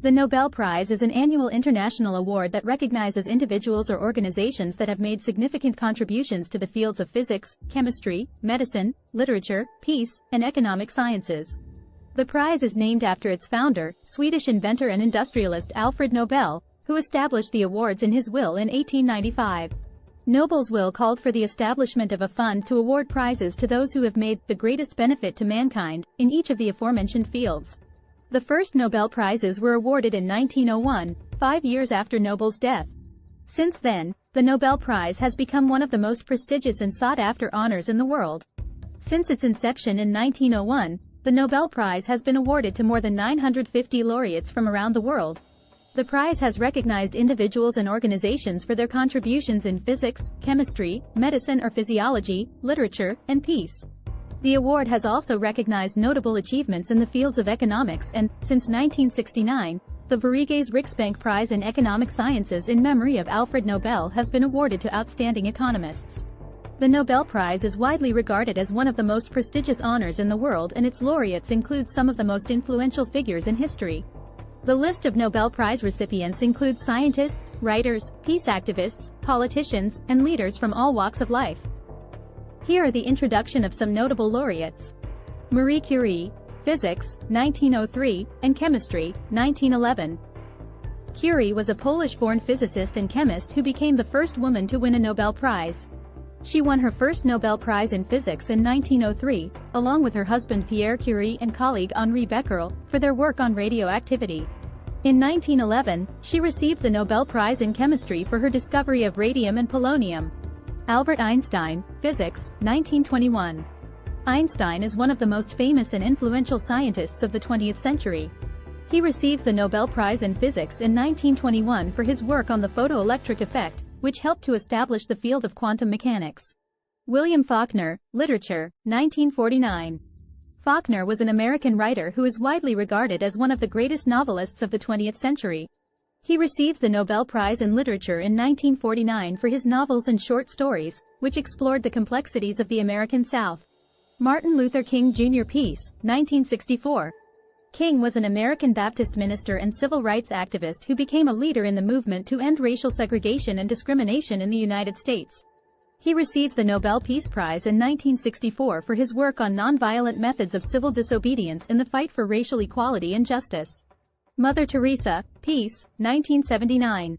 The Nobel Prize is an annual international award that recognizes individuals or organizations that have made significant contributions to the fields of physics, chemistry, medicine, literature, peace, and economic sciences. The prize is named after its founder, Swedish inventor and industrialist Alfred Nobel, who established the awards in his will in 1895. Nobel's will called for the establishment of a fund to award prizes to those who have made the greatest benefit to mankind in each of the aforementioned fields. The first Nobel Prizes were awarded in 1901, 5 years after Nobel's death. Since then, the Nobel Prize has become one of the most prestigious and sought-after honors in the world. Since its inception in 1901, the Nobel Prize has been awarded to more than 950 laureates from around the world. The prize has recognized individuals and organizations for their contributions in physics, chemistry, medicine or physiology, literature, and peace. The award has also recognized notable achievements in the fields of economics and, since 1969, the Sveriges Riksbank Prize in Economic Sciences in memory of Alfred Nobel has been awarded to outstanding economists. The Nobel Prize is widely regarded as one of the most prestigious honors in the world, and its laureates include some of the most influential figures in history. The list of Nobel Prize recipients includes scientists, writers, peace activists, politicians, and leaders from all walks of life. Here are the introduction of some notable laureates. Marie Curie, Physics, 1903, and Chemistry, 1911. Curie was a Polish-born physicist and chemist who became the first woman to win a Nobel Prize. She won her first Nobel Prize in Physics in 1903, along with her husband Pierre Curie and colleague Henri Becquerel, for their work on radioactivity. In 1911, she received the Nobel Prize in Chemistry for her discovery of radium and polonium. Albert Einstein, Physics, 1921. Einstein is one of the most famous and influential scientists of the 20th century. He received the Nobel Prize in Physics in 1921 for his work on the photoelectric effect, which helped to establish the field of quantum mechanics. William Faulkner, Literature, 1949. Faulkner was an American writer who is widely regarded as one of the greatest novelists of the 20th century. He received the Nobel Prize in Literature in 1949 for his novels and short stories, which explored the complexities of the American South. Martin Luther King Jr. Peace, 1964. King was an American Baptist minister and civil rights activist who became a leader in the movement to end racial segregation and discrimination in the United States. He received the Nobel Peace Prize in 1964 for his work on nonviolent methods of civil disobedience in the fight for racial equality and justice. Mother Teresa, Peace, 1979.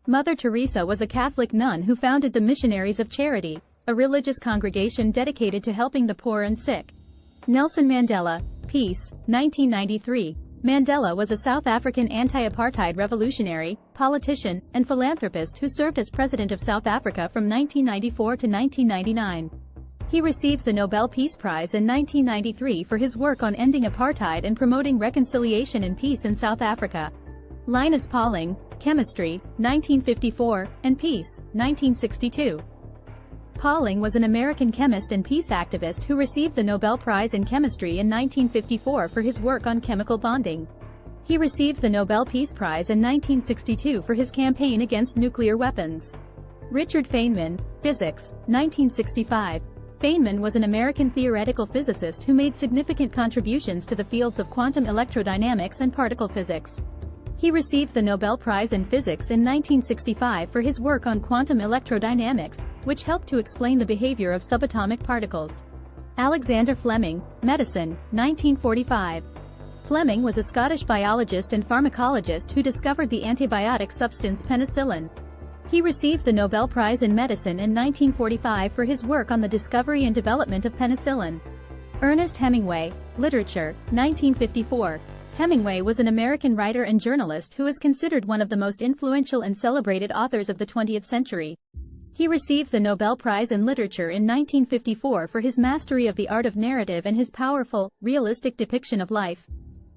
Mother Teresa was a Catholic nun who founded the Missionaries of Charity, a religious congregation dedicated to helping the poor and sick. Nelson Mandela, Peace, 1993. Mandela was a South African anti-apartheid revolutionary, politician, and philanthropist who served as President of South Africa from 1994 to 1999. He received the Nobel Peace Prize in 1993 for his work on ending apartheid and promoting reconciliation and peace in South Africa. Linus Pauling, Chemistry, 1954, and Peace, 1962. Pauling was an American chemist and peace activist who received the Nobel Prize in Chemistry in 1954 for his work on chemical bonding. He received the Nobel Peace Prize in 1962 for his campaign against nuclear weapons. Richard Feynman, Physics, 1965. Feynman was an American theoretical physicist who made significant contributions to the fields of quantum electrodynamics and particle physics. He received the Nobel Prize in Physics in 1965 for his work on quantum electrodynamics, which helped to explain the behavior of subatomic particles. Alexander Fleming, Medicine, 1945. Fleming was a Scottish biologist and pharmacologist who discovered the antibiotic substance penicillin. He received the Nobel Prize in Medicine in 1945 for his work on the discovery and development of penicillin. Ernest Hemingway, Literature, 1954. Hemingway was an American writer and journalist who is considered one of the most influential and celebrated authors of the 20th century. He received the Nobel Prize in Literature in 1954 for his mastery of the art of narrative and his powerful, realistic depiction of life.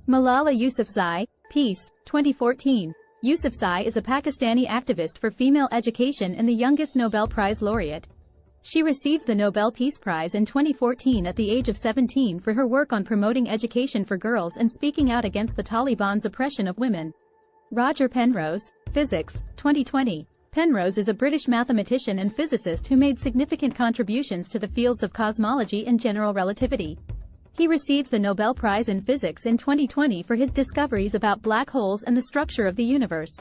Malala Yousafzai, Peace, 2014. Yousafzai is a Pakistani activist for female education and the youngest Nobel Prize laureate. She received the Nobel Peace Prize in 2014 at the age of 17 for her work on promoting education for girls and speaking out against the Taliban's oppression of women. Roger Penrose, Physics, 2020. Penrose is a British mathematician and physicist who made significant contributions to the fields of cosmology and general relativity. He received the Nobel Prize in Physics in 2020 for his discoveries about black holes and the structure of the universe.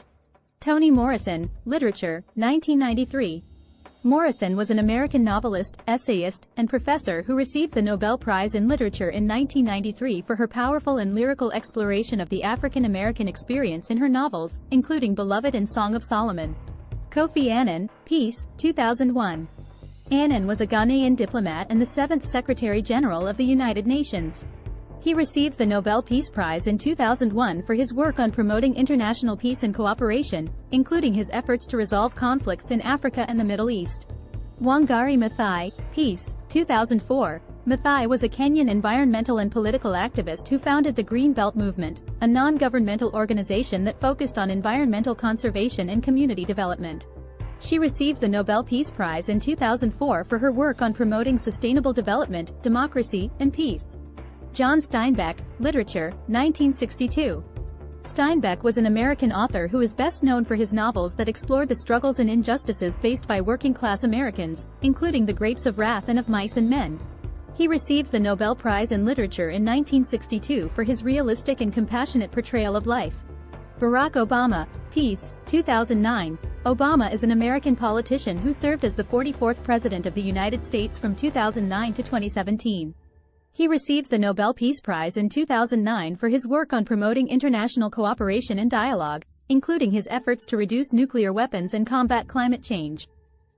Toni Morrison, Literature, 1993. Morrison was an American novelist, essayist, and professor who received the Nobel Prize in Literature in 1993 for her powerful and lyrical exploration of the African American experience in her novels, including Beloved and Song of Solomon. Kofi Annan, Peace, 2001. Annan was a Ghanaian diplomat and the 7th Secretary-General of the United Nations. He received the Nobel Peace Prize in 2001 for his work on promoting international peace and cooperation, including his efforts to resolve conflicts in Africa and the Middle East. Wangari Maathai, Peace, 2004. Maathai was a Kenyan environmental and political activist who founded the Green Belt Movement, a non-governmental organization that focused on environmental conservation and community development. She received the Nobel Peace Prize in 2004 for her work on promoting sustainable development, democracy, and peace. John Steinbeck, Literature, 1962. Steinbeck was an American author who is best known for his novels that explored the struggles and injustices faced by working-class Americans, including The Grapes of Wrath and Of Mice and Men. He received the Nobel Prize in Literature in 1962 for his realistic and compassionate portrayal of life. Barack Obama, Peace, 2009. Obama is an American politician who served as the 44th President of the United States from 2009 to 2017. He received the Nobel Peace Prize in 2009 for his work on promoting international cooperation and dialogue, including his efforts to reduce nuclear weapons and combat climate change.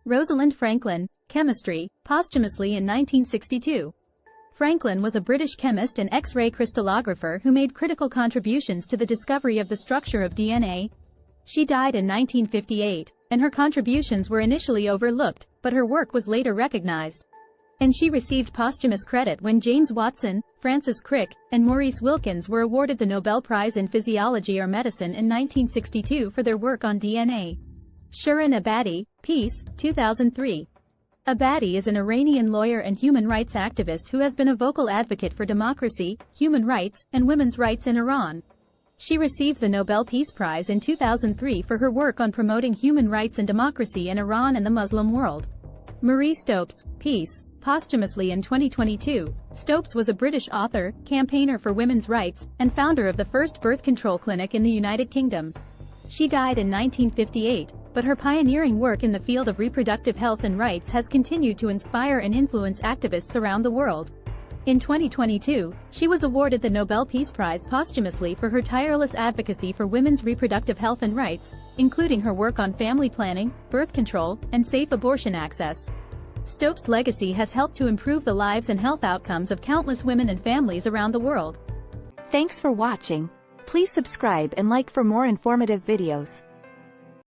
Rosalind Franklin, Chemistry, posthumously in 1962. Franklin was a British chemist and X-ray crystallographer who made critical contributions to the discovery of the structure of DNA. She died in 1958, and her contributions were initially overlooked, but her work was later recognized. And she received posthumous credit when James Watson, Francis Crick, and Maurice Wilkins were awarded the Nobel Prize in Physiology or Medicine in 1962 for their work on DNA. Shirin Ebadi, Peace, 2003. Ebadi is an Iranian lawyer and human rights activist who has been a vocal advocate for democracy, human rights, and women's rights in Iran. She received the Nobel Peace Prize in 2003 for her work on promoting human rights and democracy in Iran and the Muslim world. Marie Stopes, Peace, posthumously in 2022. Stopes was a British author, campaigner for women's rights, and founder of the first birth control clinic in the United Kingdom. She died in 1958, but her pioneering work in the field of reproductive health and rights has continued to inspire and influence activists around the world. In 2022, she was awarded the Nobel Peace Prize posthumously for her tireless advocacy for women's reproductive health and rights, including her work on family planning, birth control, and safe abortion access. Stopes' legacy has helped to improve the lives and health outcomes of countless women and families around the world. Thanks for watching. Please subscribe and like for more informative videos.